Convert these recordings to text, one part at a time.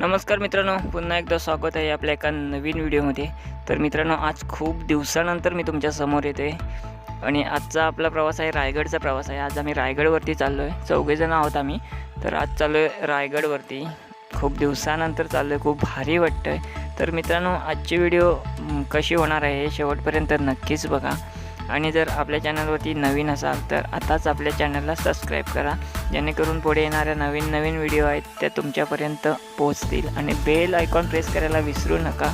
नमस्कार मित्रांनो, पुन्हा एकदा स्वागत आहे आपल्या एका नवीन व्हिडिओमध्ये। तर मित्रांनो, आज खूप दिवसानंतर मी तुमच्या समोर येते आणि आजचा आपला प्रवास आहे रायगडचा प्रवास आहे। आज आम्ही रायगडवरती चाललो आहे, चौघेजण आहोत आम्ही। तर आज चाललो आहे रायगडवरती, खूप दिवसानंतर चाललो आहे, खूप भारी वाटतं आहे। तर मित्रांनो, आजची व्हिडिओ कशी होणार आहे हे शेवटपर्यंत नक्कीच बघा। आणि जर आपल्या चॅनलवरती नवीन असाल तर आताच आपल्या चॅनलला सबस्क्राईब करा, जेणेकरून पुढे येणाऱ्या नवीन व्हिडिओ आहेत त्या तुमच्यापर्यंत पोहोचतील। आणि बेल आयकॉन प्रेस करायला विसरू नका।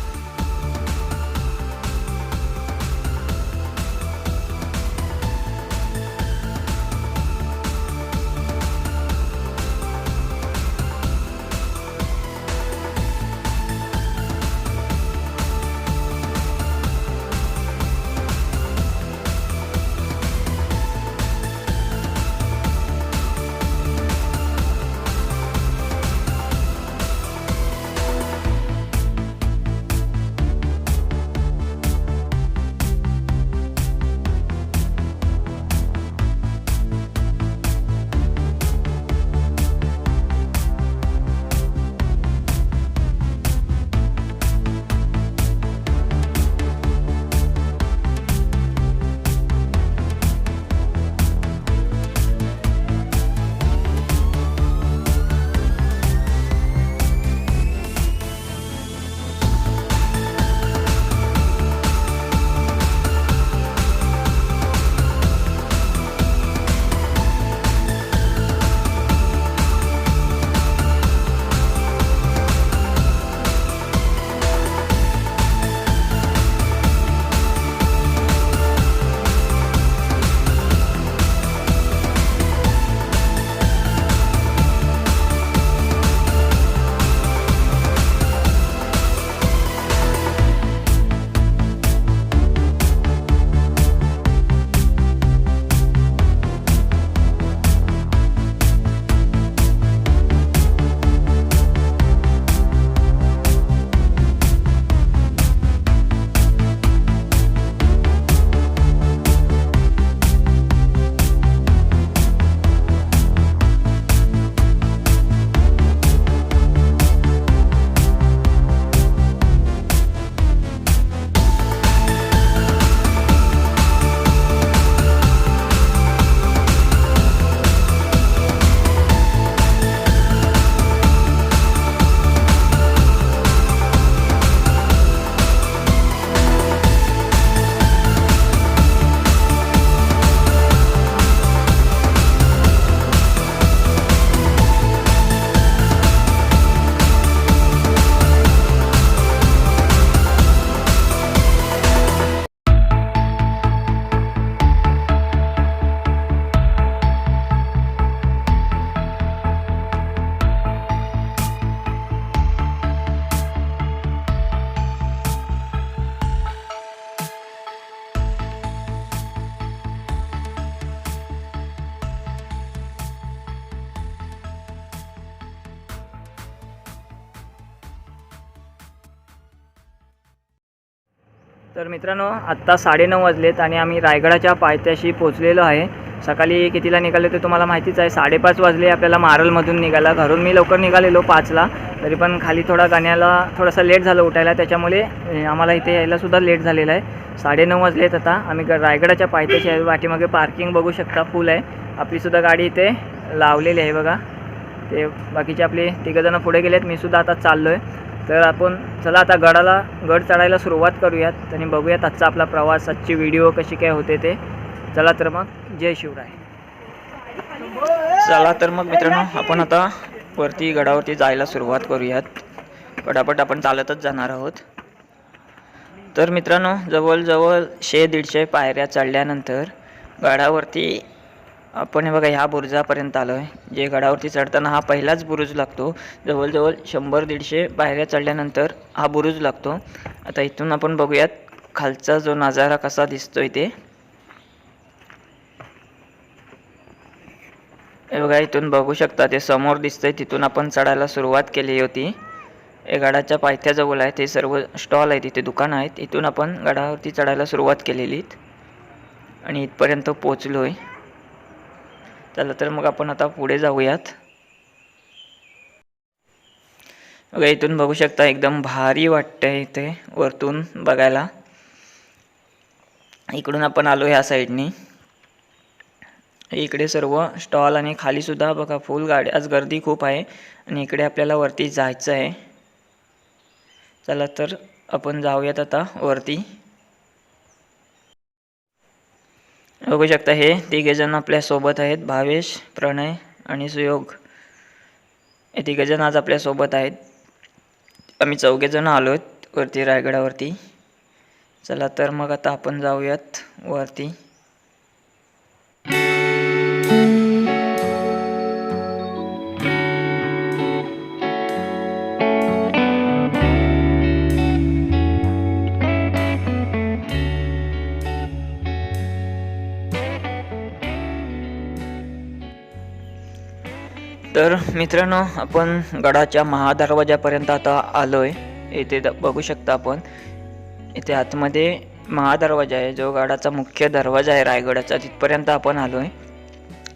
तर मित्रांनो, आत्ता 9:30 वाजलेत आणि आम्ही रायगडाच्या पायथ्याशी पोहोचलेलो आहे। सकाळी कितीला निघाले ते तुम्हाला माहितीच आहे, 5:30 वाजले आपल्याला मारलमधून निघायला। घरून मी लवकर निघालेलो 5ला, तरी पण खाली थोडा गाण्याला थोडासा लेट झालं उठायला, त्याच्यामुळे आम्हाला इथे यायलासुद्धा लेट झालेला आहे। 9:30 वाजलेत। आता आम्ही रायगडाच्या पायथ्याशी आहे। पाठीमागे पार्किंग बघू शकता, फुल आहे। आपलीसुद्धा गाडी इथे लावलेली आहे बघा। ते बाकीचे आपले तिघंजणं पुढे गेलेत, मी सुद्धा आता चाललो आहे। तर आपण चला आता गड चढायला सुरुवात करूयात आणि बघूयात आजचा आपला प्रवास, आजची व्हिडिओ कशी काय होते ते। चला तर मग, जय शिवराय। चला तर मग मित्रांनो, आपण आता वरती गडावरती जायला सुरुवात करूयात। पटापट आपण चालतच जाणार आहोत। तर मित्रांनो, जवळजवळ 100-150 पायऱ्या चढल्यानंतर गडावरती आपण हे बघा ह्या बुरुजापर्यंत आलो आहे। जे गडावरती चढताना हा पहिलाच बुरुज लागतो। जवळजवळ 100-150 पायऱ्या चढल्यानंतर हा बुरुज लागतो। आता इथून आपण बघूयात खालचा जो नजारा कसा दिसतोय ते। हे बघा, इथून बघू शकता, ते समोर दिसतंय, तिथून आपण चढायला सुरुवात केली होती। हे गडाच्या पायथ्याजवळ आहे, ते सर्व स्टॉल आहेत, इथे दुकान आहेत। इथून आपण गडावरती चढायला सुरुवात केलेली आणि इथपर्यंत पोहोचलोय। चला तर मग आपण आता पुढे जाऊयात। बघा इथून बघू शकता एकदम भारी वाटतंय इथे वरतून बघायला. इकडून आपण आलो ह्या साईडनी. इकडे सर्व स्टॉल आणि खाली सुद्धा बघा फुल गाडी, आज गर्दी खूप आहे. आणि इकडे आपल्याला वरती जायचं आहे. चला तर आपण जाऊयात आता वरती. बघू शकता हे तिघेजण आपल्या सोबत आहेत, भावेश, प्रणय आणि सुयोग. हे तिघेजण आज आपल्या सोबत आहेत. आम्ही चौघेजण आलो आहेत वरती रायगडावरती. चला तर मग आता आपण जाऊयात वरती. तर मित्रांनो आपण गडाच्या महादरवाजापर्यंत आता आलोय. इथे बघू शकता आपण इथे आतमध्ये महादरवाजा आहे, जो गडाचा मुख्य दरवाजा आहे रायगडाचा, तिथपर्यंत आपण आलोय.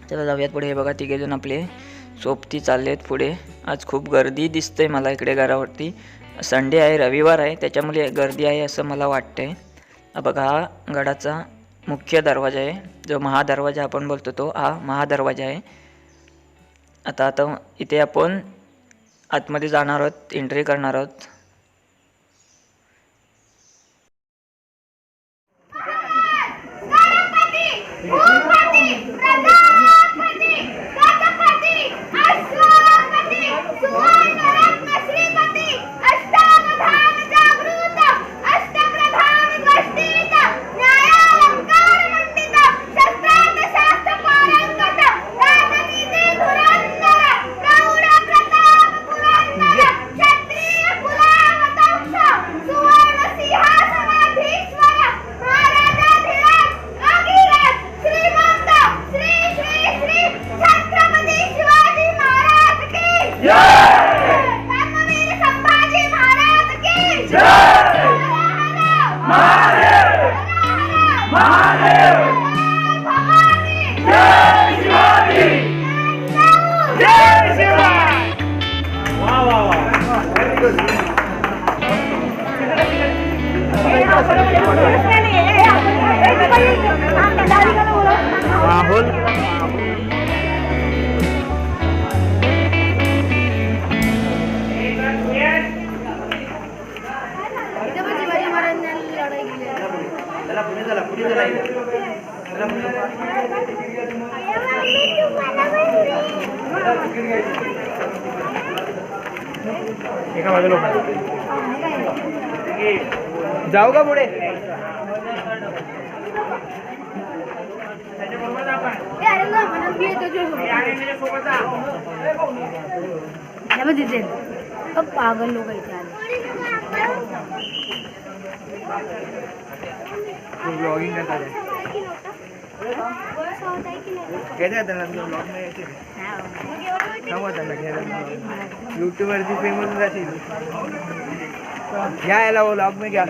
चला जाऊयात पुढे. हे बघा तिघेजण आपले सोबती चाललेत पुढे. आज खूप गर्दी दिसते मला इकडे गडावरती. संडे आहे, रविवार आहे, त्याच्यामुळे गर्दी आहे असं मला वाटतंय. बघा हा गडाचा मुख्य दरवाजा आहे, जो महादरवाजा आपण बोलतो तो हा महादरवाजा आहे. आता इथे आपण आतमध्ये जाणार आहोत, एंट्री करणार आहोत. जाऊ का पुढे? पागल लोक इथे आले. ब्लॉगिंग करता है कैसे आता ना ब्लॉग में यायचे होता ना यूट्यूबवरती फेमस जाशील घ्या याला व्लॉग में घ्या.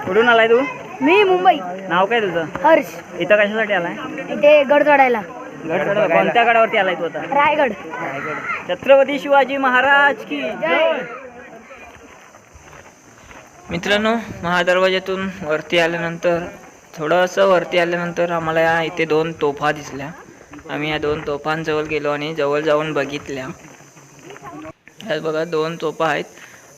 कुठून आलाय तू? मी मुंबई. नाव काय तुझं? हर्ष. इथं कशासाठी आलाय? इथे गड चढायला. गड चढायला. कोणत्या गडावरती आलाय तू आता? रायगड. छत्रपती शिवाजी महाराज की जय. मित्रांनो महादरवाज्यातून वरती आल्यानंतर थोडंसं वरती आल्यानंतर आम्हाला इथे 2 तोफा दिसल्या. आम्ही या 2 तोफांजवळ गेलो आणि जवळ जाऊन बघितल्या. यात बघा 2 तोफा आहेत.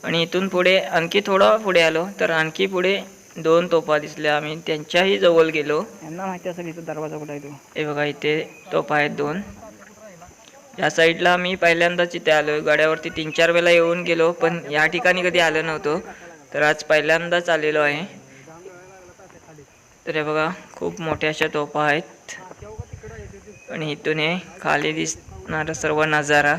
आणि इथून पुढे आणखी थोडं पुढे आलो तर आणखी पुढे 2 तोफा दिसल्या. आम्ही त्यांच्याही जवळ गेलो. यांना माहिती असेल इथं दरवाजा कुठे आहे तो. हे बघा इथे तोफा आहेत 2. या साईडला मी पहिल्यांदाच इथे आलो. गड्यावरती 3-4 वेळा येऊन गेलो, पण या ठिकाणी कधी आलो नव्हतो. तर आज पहिल्यांदाच आलेलो आहे. तर हे बघा खूप मोठ्या अशा तोफा आहेत. आणि इथून हे खाली दिसणारा सर्व नजारा.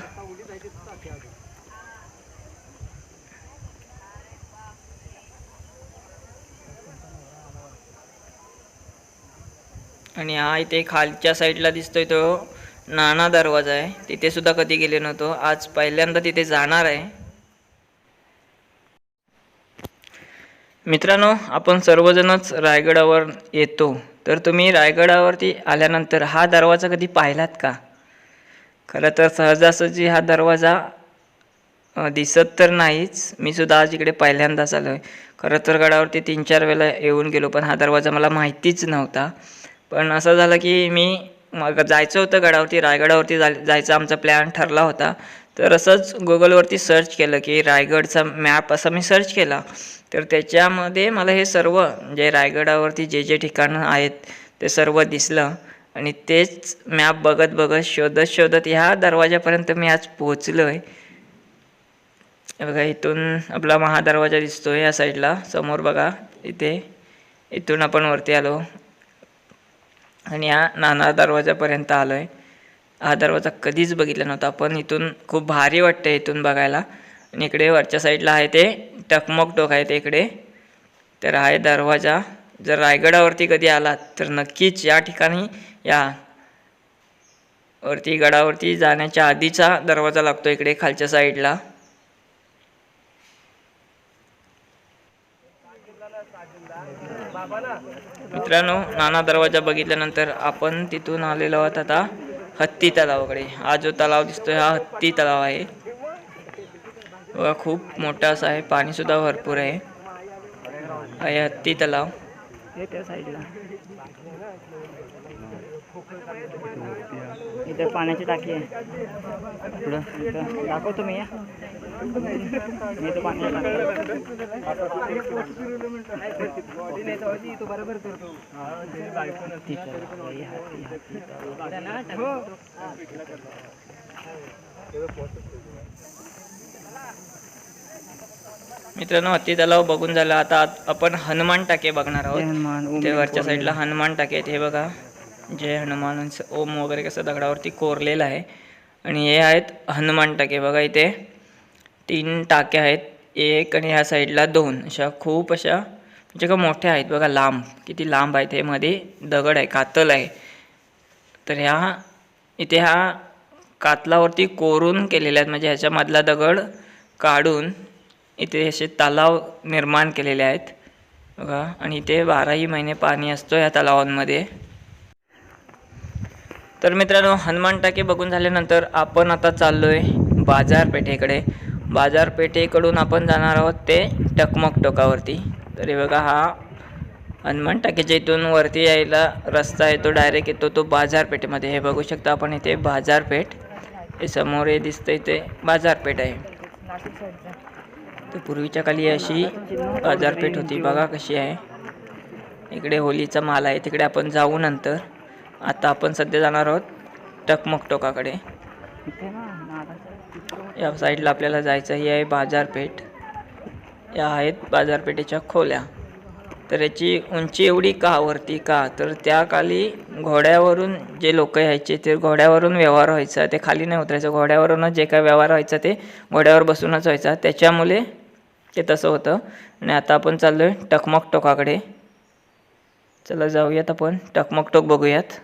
आणि हा इथे खालच्या साईडला दिसतोय तो नाना दरवाजा आहे. तिथे सुद्धा कधी गेले नव्हतो, आज पहिल्यांदा तिथे जाणार आहे. मित्रांनो आपण सर्वजणच रायगडावर येतो, तर तुम्ही रायगडावरती आल्यानंतर हा दरवाजा कधी पाहिलात का? खरं तर सहजासहजी हा दरवाजा दिसत तर नाहीच. मी सुद्धा आज इकडे पहिल्यांदाच आलो आहे. खरं तर गडावरती 3-4 वेळेला येऊन गेलो, पण हा दरवाजा मला माहितीच नव्हता. पण असं झालं की मी मग जायचं होतं गडावरती, रायगडावरती जायचा आमचा प्लॅन ठरला होता. तर असंच गुगलवरती सर्च केलं की रायगडचा मॅप असा मी सर्च केला. तर त्याच्यामध्ये मला हे सर्व जे रायगडावरती जे जे ठिकाणं आहेत ते सर्व दिसलं. आणि तेच मॅप बघत बघत शोधत शोधत ह्या दरवाजापर्यंत मी आज पोहोचलो आहे. बघा इथून आपला महादरवाजा दिसतोय या साईडला समोर बघा. इथून आपण वरती आलो आणि या नाना दरवाजापर्यंत आलो आहे. हा दरवाजा कधीच बघितला नव्हता पण इथून खूप भारी वाटतं इथून बघायला. आणि इकडे वरच्या साईडला आहे ते टकमक टोक आहे ते इकडे. तर हा आहे दरवाजा. जर रायगडावरती कधी आलात तर नक्कीच या ठिकाणी या. वरती गडावरती जाण्याच्या आधीचा दरवाजा लागतो इकडे खालच्या साईडला. मित्रांनो नाना दरवाजा बघितल्यानंतर आपण तिथून आलेलो आहोत आता हत्ती तलावाकडे. हा जो तलाव दिसतोय हा हत्ती तलाव आहे. बघा खूप मोठा असा आहे, पाणी सुद्धा भरपूर आहे. आहे हत्ती तलाव हे त्या साईडला. इथे पाण्याची टाकी आहे. पुढं दाखवतो मी या. मी इथं पाण्याची मित्रांनो हत्ती तलाव बघून झालं. आता आपण हनुमान टाके बघणार आहोत. ते वरच्या साईडला हनुमान टाके आहेत. हे बघा जय हनुमान ओम वगैरे कसं दगडावरती कोरलेलं आहे. आणि हे आहेत हनुमान टाके. बघा इथे 3 टाके आहेत, एक आणि ह्या साईडला 2 अशा खूप अशा म्हणजे का मोठ्या आहेत. बघा लांब किती लांब आहेत. हे मध्ये दगड आहे, कातल आहे. तर इथे ह्या कातलावरती कोरून केलेले आहेत. म्हणजे ह्याच्या मधला दगड काढून इथे असे तलाव निर्माण केलेले आहेत बघा. आणि इथे 12ही महिने पाणी असतो या तलावांमध्ये. तर मित्रांनो हनुमान टाके बघून झाल्यानंतर आपण आता चाललोय बाजारपेठेकडे. बाजारपेठेकडून आपण जाणार आहोत ते टकमक टोकावरती. तर हे बघा हा हनुमान टाकेच्या इथून वरती यायला रस्ता आहे, तो डायरेक्ट येतो तो बाजारपेठेमध्ये. हे बघू शकता आपण इथे बाजारपेठ. हे समोर हे दिसतंय ते बाजारपेठ आहे. तर पूर्वीच्या काली अशी बाजारपेठ होती. बघा कशी आहे. इकडे होलीचा माल आहे, तिकडे आपण जाऊ नंतर. आता आपण सध्या जाणार आहोत टकमक टोकाकडे. या साईडला आपल्याला जायचं. ही आहे बाजारपेठ. या आहेत बाजारपेठेच्या खोल्या. तर याची उंची एवढी का वरती का, तर त्या काली घोड्यावरून जे लोक यायचे ते घोड्यावरून व्यवहार व्हायचा. ते खाली नाही उतरायचं, घोड्यावरूनच जे काय व्यवहार व्हायचा ते घोड्यावर बसूनच व्हायचा. त्याच्यामुळे ते तसं होतं. आणि आता आपण चाललो आहे टकमक टोकाकडे. चला जाऊयात आपण टकमक टोक बघूयात.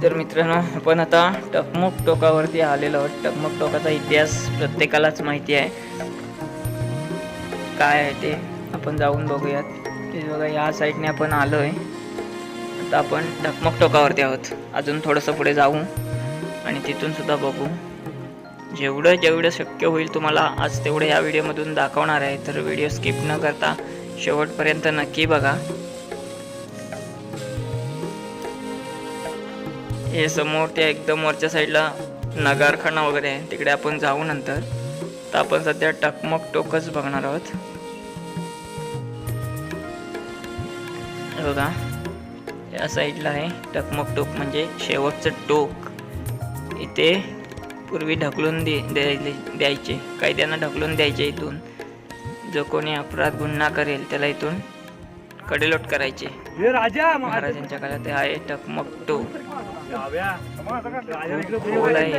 तर मित्रांनो आपण आता टकमक टोकावरती आलेलो आहोत. टकमक टोकाचा इतिहास प्रत्येकालाच माहिती आहे काय आहे ते. आपण जाऊन बघूयात. ते बघा या साईडने आपण आलो आहे. आता आपण टकमक टोकावरती आहोत. अजून थोडंसं पुढे जाऊ आणि तिथून सुद्धा बघू. जेवढं शक्य होईल तुम्हाला आज तेवढं या व्हिडिओमधून दाखवणार आहे. तर व्हिडिओ स्किप न करता शेवटपर्यंत नक्की बघा. हे समोर त्या एकदम वरच्या साईडला नगारखाना वगैरे आहे तिकडे आपण जाऊ नंतर. तर आपण सध्या टकमक टोकच बघणार आहोत. बघा या साईडला आहे टकमक टोक म्हणजे शेवटचं टोक. इथे पूर्वी ढकलून द्यायचे, कैद्यांना ढकलून द्यायचे. इथून जो कोणी अपराध गुन्हा करेल त्याला इथून कडेलोट करायचे. महाराजांच्या काळात ते आहे टकमक टोक. खोल आहे.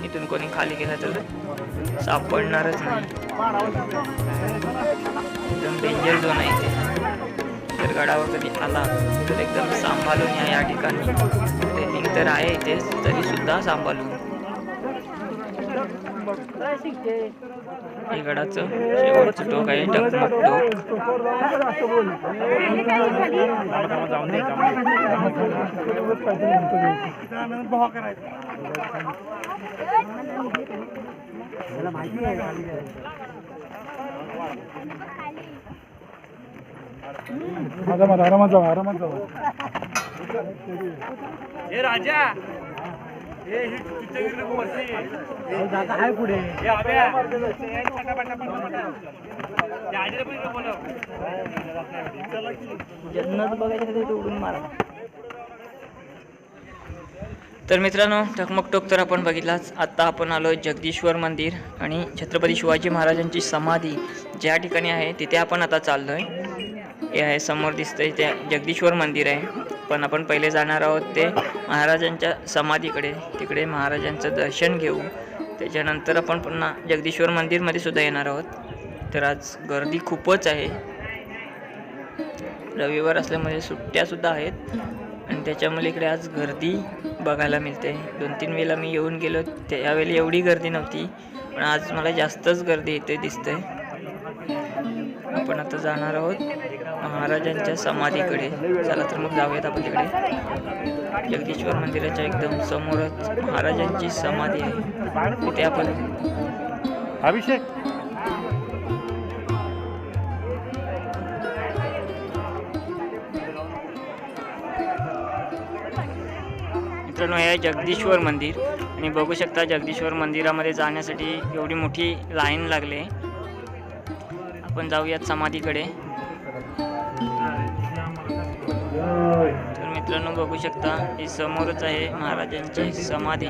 इथून कोणी खाली गेला तर सापडणारच नाही. एकदम डेंजर झोन आहे इथे. जर गडावर कधी आला तर एकदम सांभाळून या ठिकाणी. रेलिंग तर आहे इथेच तरी सुद्धा सांभाळून. हे गडाचं शेवटचं टोक आहे टकमक टोक. आरामात जाऊ. हे राजा आहे पुढे. जन्नत बघायचं उडून मारा. तर मित्रांनो टकमक टोक तर आपण बघितलाच. आत्ता आपण आलो जगदीश्वर मंदिर आणि छत्रपती शिवाजी महाराजांची समाधी ज्या ठिकाणी आहे तिथे आपण आता चाललोय. हे आहे समोर दिसतंय ते जगदीश्वर मंदिर आहे. पण आपण पहिले जाणार आहोत ते महाराजांच्या समाधीकडे. तिकडे महाराजांचं दर्शन घेऊ. त्याच्यानंतर आपण पुन्हा जगदीश्वर मंदिरमध्ये सुद्धा येणार आहोत. तर आज गर्दी खूपच आहे. रविवार असल्यामुळे सुट्ट्या सुद्धा आहेत आणि त्याच्यामुळे इकडे आज गर्दी बघायला मिळते. 2-3 वेळेला मी येऊन गेलो त्यावेळी एवढी गर्दी नव्हती, पण आज मला जास्तच गर्दी इथे दिसते. आपण आता जाणार आहोत महाराजांच्या समाधीकडे. चला तर मग जाऊयात आपण तिकडे. जगदीश्वर मंदिराच्या एकदम समोरच महाराजांची समाधी आहे. तिथे आपण अभिषेक मित्रांनो हे आहे जगदीश्वर मंदिर आणि बघू शकता जगदीश्वर मंदिरामध्ये जाण्यासाठी एवढी मोठी लाईन लागली. आपण जाऊयात समाधीकडे. तर मित्रांनो बघू शकता ही समोरच आहे महाराजांची समाधी.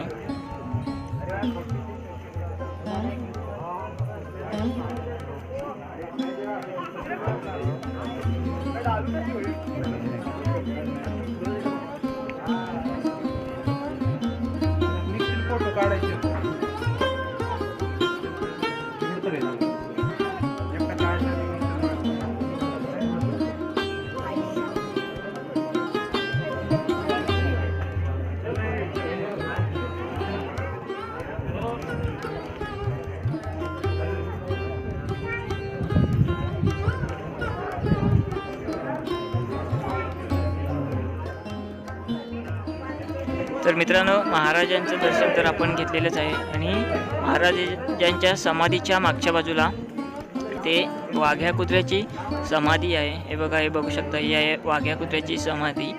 तर मित्रांनो महाराजांचं दर्शन तर आपण घेतलेलंच आहे आणि महाराजांच्या समाधीच्या मागच्या बाजूला ते वाघ्या कुत्र्याची समाधी आहे. हे बघा, हे बघू शकता, ही आहे वाघ्या कुत्र्याची समाधी.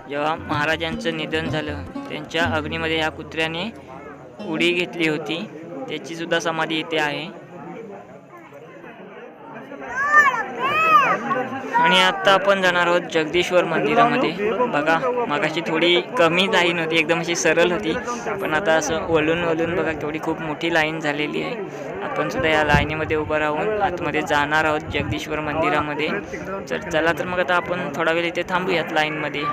जेव्हा महाराजांचं निधन झालं त्यांच्या अग्नीमध्ये ह्या कुत्र्याने उडी घेतली होती, त्याची सुद्धा समाधी इथे आहे. आणि आता आपण जाणार आहोत जगदीश्वर मंदिरामध्ये. बघा मगाशी थोडी कमी लाईन होती, एकदम अशी सरळ होती, पण आता असं वळून वळून बघा तेवढी खूप मोठी लाईन झालेली आहे. आपण सुद्धा या लाईनीमध्ये उभं राहून आतमध्ये जाणार आहोत जगदीश्वर मंदिरामध्ये. तर चला तर मग आता आपण थोडा वेळ इथे थांबूयात लाईनमध्ये.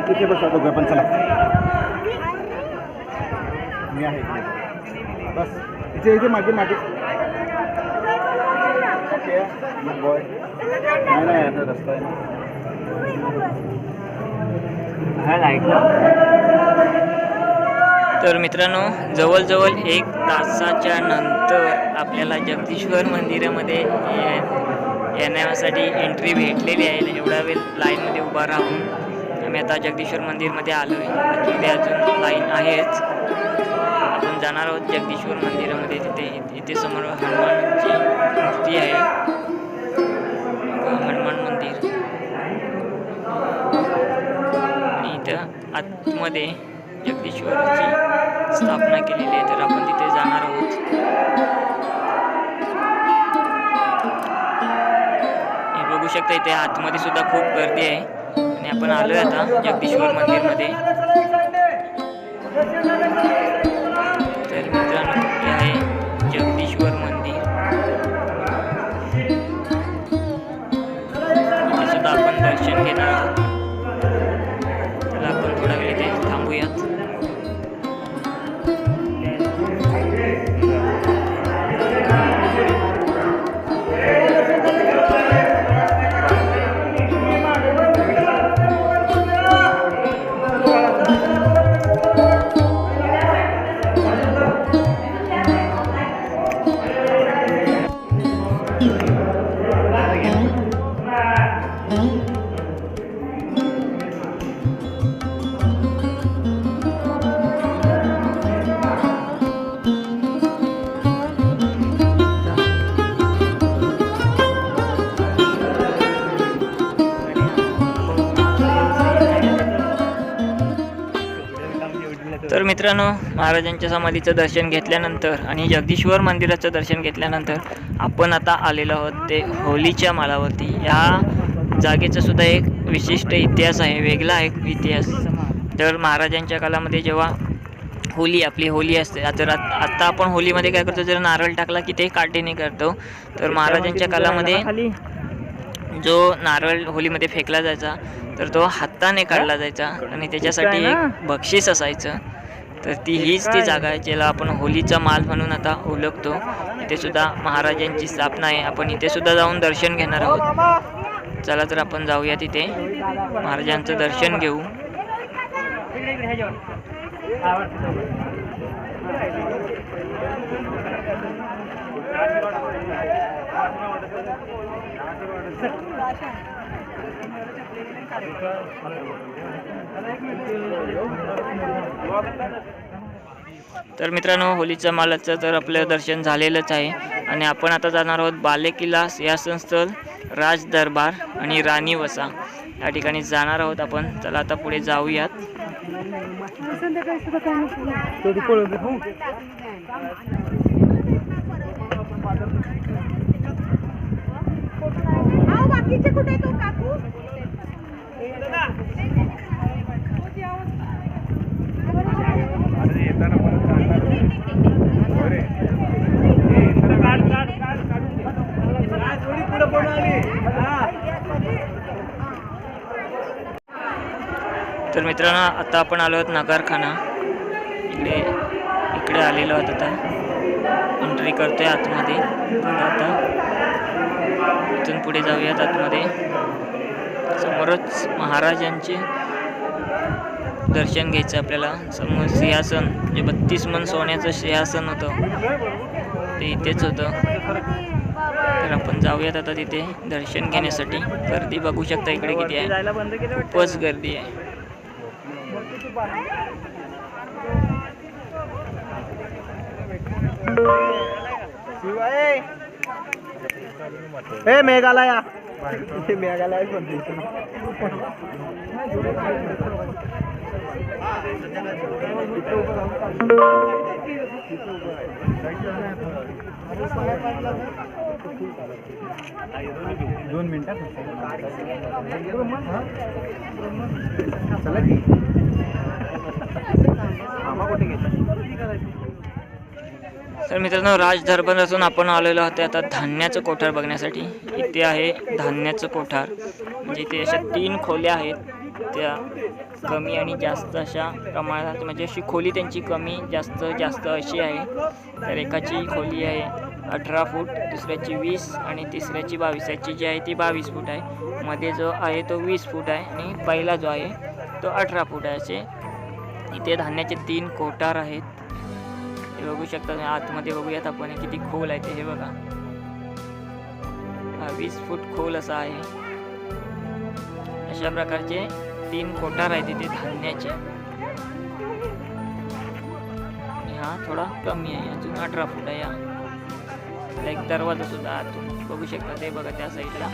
तिथे बसा दोघं पण. चला मी आहे बस इथे इथे मागे मागे. Okay boy. नाही आता रस्ता आहे ना. तर मित्रांनो जवळजवळ 1 तासाच्या नंतर आपल्याला जगदीश्वर मंदिरामध्ये येण्यासाठी एंट्री भेटलेली आहे. एवढा वेळ लाईनमध्ये उभा राहून आम्ही आता जगदीश्वर मंदिरमध्ये आलो आहे. आतमध्ये अजून लाईन आहेच. आपण जाणार आहोत जगदीश्वर मंदिरामध्ये. इथे समोर हनुमानची मूर्ती आहे. हनुमान मंदिर आणि इथं आतमध्ये जगदीश्वरची स्थापना केलेली आहे. तर आपण तिथे जाणार आहोत. हे बघू शकता इथे आतमध्ये सुद्धा खूप गर्दी आहे आणि आपण आलोय आता जगदीश्वर मंदिरमध्ये. तर मित्रांनो हे आहे जगदीश्वर मंदिर. इथे सुद्धा आपण दर्शन घेणार आहोत. चला आपण थोडा वेळ इथे थांबूयात. तर मित्रांनो महाराजांच्या समाधीचं दर्शन घेतल्यानंतर आणि जगदीश्वर मंदिराचं दर्शन घेतल्यानंतर आपण आता आलेलो आहोत ते होलीच्या मालावरती. या जागेचा सुद्धा एक विशिष्ट इतिहास आहे, वेगळा आहे इतिहास. तर महाराजांच्या काळामध्ये जेव्हा आपली होली असते, तर आत्ता आपण होलीमध्ये काय करतो, जर नारळ टाकला की ते काटेने करतो. तर महाराजांच्या काळामध्ये जो नारळ होलीमध्ये फेकला जायचा तर तो हाताने काढला जायचा आणि त्याच्यासाठी एक बक्षीस असायचं. तर हीच ती जागा आहे ज्याला आपण होलीचा माल म्हणून आता ओळखतो. इथे सुद्धा महाराजांची स्थापना आहे. आपण इथे सुद्धा जाऊन दर्शन घेणार आहोत. चला तर आपण जाऊया तिथे महाराजांचं दर्शन घेऊ. तर मित्रांनो होलीच्या मालाचं तर आपलं दर्शन झालेलंच आहे आणि आपण आता जाणार आहोत बालेकिल्ला, सिंहासन स्थळ, राज दरबार आणि राणी वसा या ठिकाणी जाणार आहोत आपण. चला आता पुढे जाऊयात. तर मित्रांनो आता आपण आलो आहोत नगरखाना. इकडे आलेलो आहोत. आता एंट्री करतोय आतमध्ये. आता इथून पुढे जाऊयात आतमध्ये. समोरच महाराजांचे दर्शन घ्यायचं आपल्याला. समोर सिंहासन, जे 32 मन सोन्याचं सिंहासन होतं ते इथेच होतं. तर आपण जाऊयात आता तिथे दर्शन घेण्यासाठी. गर्दी बघू शकता इकडे किती आहे, खूपच गर्दी आहे. मेघालय दोन मिनिटात तर मित्रांनो राज दरबारातून आपण आलेलो आहोत आता धान्याचं कोठार बघण्यासाठी. इथे आहे धान्याचं कोठार. म्हणजे इथे अशा 3 खोल्या आहेत. त्या कमी आणि जास्त अशा प्रमाणात, म्हणजे अशी खोली त्यांची कमी जास्त अशी आहे. तर एकाची खोली आहे 18 फूट, दुसऱ्याची 20 आणि तिसऱ्याची 22. याची जी आहे ती 22 फूट आहे. मध्ये जो आहे तो 20 फूट आहे आणि पहिला जो आहे तो 18 फूट आहे. असे इथे धान्याचे 3 कोठार आहेत. हे बघू शकता. आतमध्ये बघूयात आपण किती खोल आहे ते. हे बघा 20 फूट खोल असा आहे. अशा प्रकारचे 3 कोठार आहेत इथे धान्याचे. हा थोडा कमी आहे, अजून 18 फूट आहे. हा एक दरवाजा सुद्धा आतून बघू शकता, ते बघा त्या साईडला.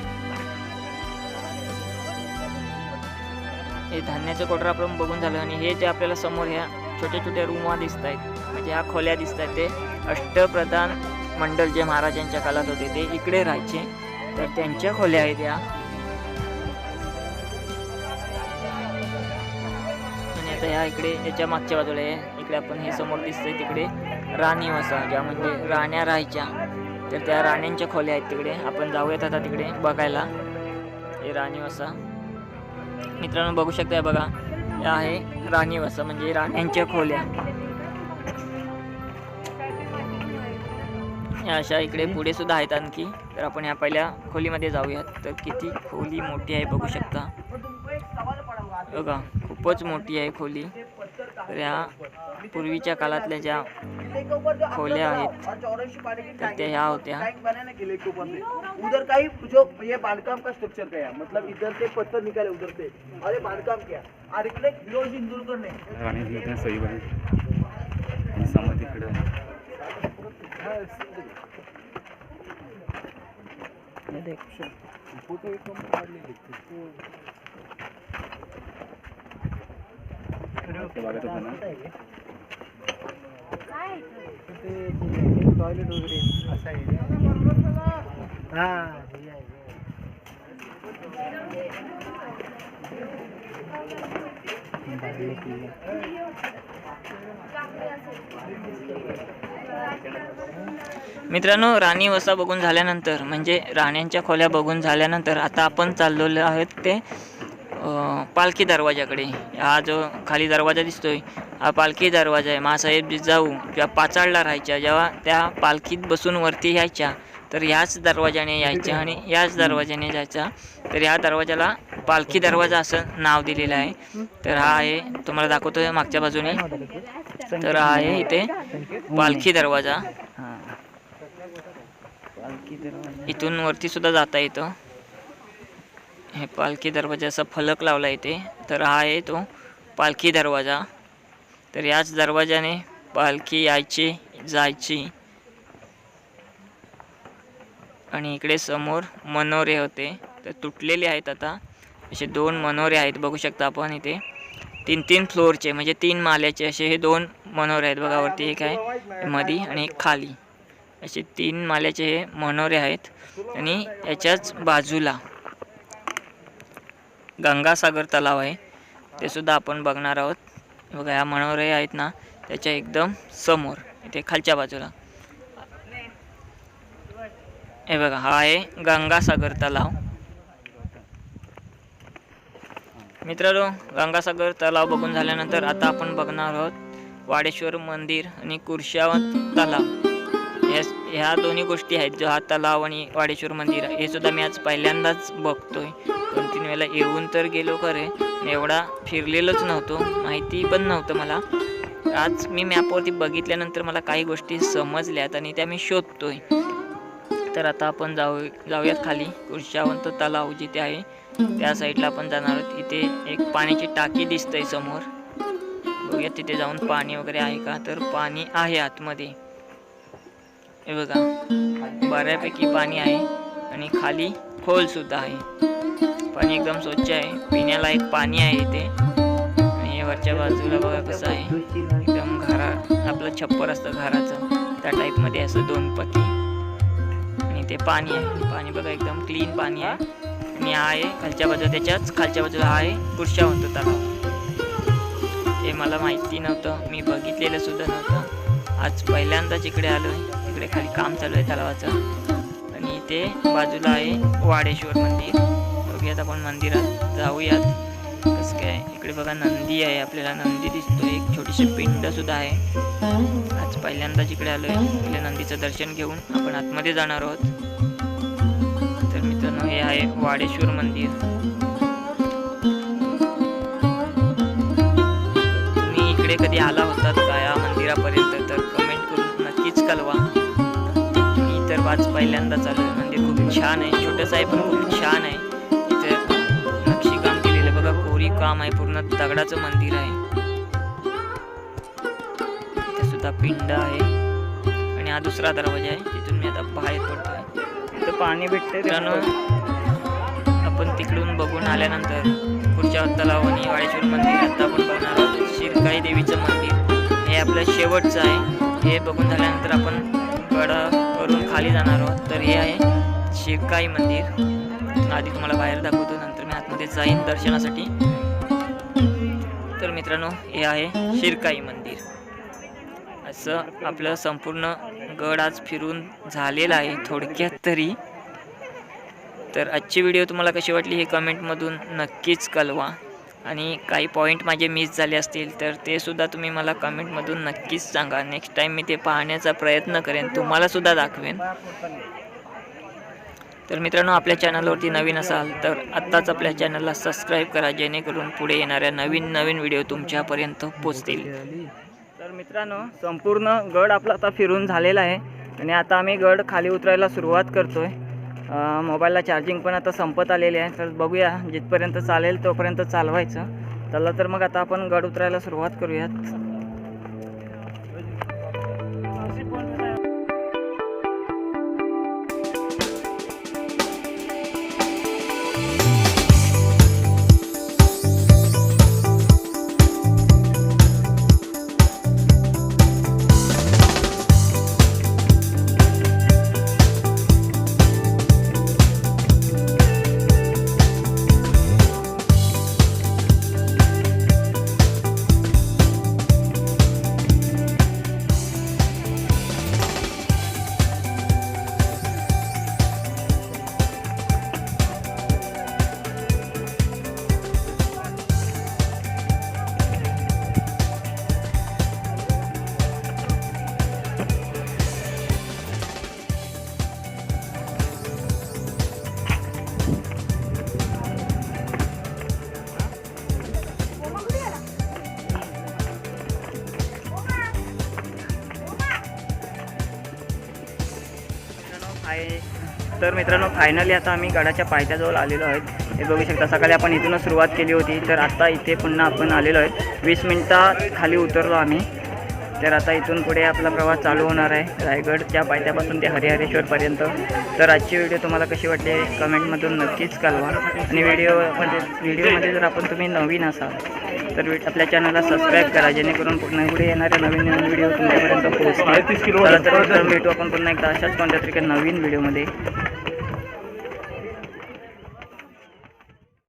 हे धान्याचं कोठार आपण बघून झालं. आणि हे जे आपल्याला समोर ह्या छोट्या छोट्या रूमा दिसत आहेत, म्हणजे ह्या खोल्या दिसत आहेत, ते अष्टप्रधान मंडल जे महाराजांच्या काळात होते ते इकडे राहायचे, तर त्यांच्या खोल्या आहेत या. आणि आता ह्या इकडे याच्या मागच्या बाजूला आहे, इकडे आपण हे समोर दिसतंय तिकडे राणी वसा, ज्या म्हणजे राण्या राहायच्या, तर त्या राण्यांच्या खोल्या आहेत तिकडे. आपण जाऊयात आता तिकडे बघायला. हे राणी वसा मित्रांनो बघू शकताय बघा, हे आहे राणी वसा म्हणजे राण्यांच्या खोल्या. या अशा इकडे पुढे सुद्धा आहेत आणखी. तर आपण ह्या पहिल्या खोलीमध्ये जाऊयात. तर किती खोली मोठी आहे बघू शकता बघा, खूपच मोठी आहे खोली. तर ह्या पूर्वीच्या काळातल्या ज्या खोल्या आहेत तर त्या ह्या होत्या. उधर का ही जो ये बांधकाम का स्ट्रक्चर क्या है, मतलब इधर से पत्थर निकाले उधर से, अरे बांधकाम क्या और इकडे फिरोज इंदुरकर ने राणी सही आणि समोर तिकडे फोटो एक नंबर काढले बघत होता ना. टॉयलेट वगैरे असं आहे. हां हे आहे. मित्रांनो राणी वसा बघून झाल्यानंतर म्हणजे राण्यांच्या खोल्या बघून झाल्यानंतर आता आपण चाललेलो आहोत ते पालखी दरवाजाकडे. हा जो खाली दरवाजा दिसतोय हा पालखी दरवाजा आहे. मासाहेब जिजाऊ जेव्हा पाचाडला राहायच्या, जेव्हा त्या पालखीत बसून वरती यायच्या तर ह्याच दरवाजाने यायच्या आणि याच दरवाजाने जायचा. तर ह्या दरवाजाला पालखी दरवाजा असं नाव दिलेलं आहे. तर हा आहे, तुम्हाला दाखवतोय मागच्या बाजूने. तर हा आहे इथे पालखी दरवाजा. इथून वरती सुद्धा जाता येतं. हे पालखी दरवाजा असा फलक लावला इथे. तर हा आहे तो पालखी दरवाजा. तर याच दरवाजाने पालखी यायची जायची. आणि इकडे समोर मनोरे होते, तर तुटलेले आहेत आता. असे 2 मनोरे आहेत बघू शकता आपण इथे. 3 फ्लोअरचे म्हणजे 3 माल्याचे असे हे 2 मनोरे आहेत बघा. वरती एक आहे मध्ये आणि एक खाली, असे 3 माल्याचे हे मनोरे आहेत. आणि याच्याच बाजूला गंगासागर तलाव आहे, ते सुद्धा आपण बघणार आहोत. बघा ह्या मनोरे आहेत ना, त्याच्या एकदम समोर इथे खालच्या बाजूला हे बघा, हा आहे गंगासागर तलाव. मित्रांनो गंगासागर तलाव बघून झाल्यानंतर आता आपण बघणार आहोत वाडेश्वर मंदिर आणि कुर्शावत तलाव. ह्या दोन्ही गोष्टी आहेत, जो हा तलाव आणि वाडेश्वर मंदिर हे सुद्धा मी आज पहिल्यांदाच बघतोय. 2-3 वेळेला येऊन तर गेलो खरे, एवढा फिरलेलोच नव्हतो, माहिती पण नव्हतं मला. आज मी मॅपवरती बघितल्यानंतर मला काही गोष्टी समजल्यात आणि त्या मी शोधतोय. तर आता आपण जाऊयात खाली. कुर्शावंत तलाव जिथे आहे त्या साईडला आपण जाणार आहोत. इथे एक पाण्याची टाकी दिसतंय समोर, बघूयात तिथे जाऊन पाणी वगैरे आहे का. तर पाणी आहे आतमध्ये, हे बघा बऱ्यापैकी पाणी आहे आणि खाली खोल सुद्धा आहे. पाणी एकदम स्वच्छ आहे, पिण्याला एक पाणी आहे इथे. आणि वरच्या बाजूला बघा कसं आहे, एकदम घरा आपलं छप्पर असतं घराचं त्या टाईपमध्ये असं 2 पती. आणि ते पाणी आहे, पाणी बघा एकदम क्लीन पाणी आहे. आणि हा आहे खालच्या बाजूला, त्याच्याच खालच्या बाजूला हा आहे कुर्शावंत तलाव. हे मला माहिती नव्हतं, मी बघितलेलं सुद्धा नव्हतं. आज पहिल्यांदाच इकडे आलो आहे. इकडे खाली काम चालू आहे तलावाचं. आणि इथे बाजूला आहे वाडेश्वर मंदिर. बघूयात आपण मंदिरात जाऊयात कसं काय. इकडे बघा नंदी आहे, आपल्याला नंदी दिसतो, एक छोटीशी पिंड सुद्धा आहे. आज पहिल्यांदाच इकडे आलो आहे. इकडे नंदीचं दर्शन घेऊन आपण आतमध्ये जाणार आहोत. तर मित्रांनो हे आहे वाडेश्वर मंदिर. तुम्ही इकडे कधी आला होतात का या मंदिरापर्यंत, तर कमेंट करून नक्कीच कळवा. मी तर आज पहिल्यांदाच आलो आहे. मंदिर खूप छान आहे, छोटंसं आहे पण खूप छान आहे. इथे नक्षीकाम केलेलं आहे बघा, कोरीव काम आहे, पूर्ण दगडाचं मंदिर आहे. इथे सुद्धा पिंड आहे आणि हा दुसरा दरवाजा आहे, तिथून मी आता बाहेर पडतोय. इथं पाणी भेटते मित्रांनो. आपण तिकडून बघून आल्यानंतर पुढच्या तलाव आणि वाडेश्वर मंदिर आता आपण बघणार आहोत. शिरकाई देवीचं मंदिर हे आपलं शेवटचं आहे. हे बघून झाल्यानंतर आपण गडावरून खाली जाणार आहोत. तर हे आहे शिरकाई मंदिर. आधी तुम्हाला बाहेर दाखवतो, नंतर मी आतमध्ये जाईन दर्शनासाठी. तर मित्रांनो, हे आहे शिरकाई मंदिर. असं आपलं संपूर्ण गड आज फिरून झालेला आहे थोडक्यात तरी. तर आजची व्हिडिओ तुम्हाला कशी वाटली हे कमेंटमधून नक्कीच कळवा. आणि काही पॉईंट माझे मिस झाले असतील तर ते सुद्धा तुम्ही मला कमेंटमधून नक्कीच सांगा. नेक्स्ट टाईम मी ते पाहण्याचा प्रयत्न करेन, तुम्हालासुद्धा दाखवेन. तर मित्रांनो, आपल्या चॅनलवरती नवीन असाल तर आत्ताच आपल्या चॅनलला सबस्क्राईब करा, जेणेकरून पुढे येणाऱ्या नवीन व्हिडिओ तुमच्यापर्यंत पोचतील. तर मित्रांनो, संपूर्ण गड आपला आता फिरून झालेला आहे आणि आता आम्ही गड खाली उतरायला सुरुवात करतोय. मोबाईलला चार्जिंग पण आता संपत आलेली आहे. तर बघूया, जिथपर्यंत चालेल तोपर्यंत चालवायचं. चला तर मग आता आपण गड उतरायला सुरुवात करूयात. तर मित्रांनो, फायनली आता आम्ही गडाच्या पायथ्याजवळ आलेलो आहोत. हे बघू शकता, सकाळी आपण इथूनच सुरुवात केली होती. तर आता इथे पुन्हा आपण आलेलो आहे. 20 मिनटात खाली उतरलो आम्ही. तर आता इथून पुढे आपला प्रवास चालू होणार आहे रायगडच्या पायथ्यापासून ते हरिहरेश्वरपर्यंत. तर आजची व्हिडिओ तुम्हाला कशी वाटली कमेंटमधून नक्कीच कळवा. आणि व्हिडिओमध्ये जर आपण तुम्ही नवीन असाल तर आपल्या चॅनलला सबस्क्राईब करा, जेणेकरून पुढे येणाऱ्या नवीन व्हिडिओ तुमच्यापर्यंत पोहोचतील. तर भेटू आपण पुन्हा एकदा अशाच कोणत्या तरी नवीन व्हिडिओमध्ये.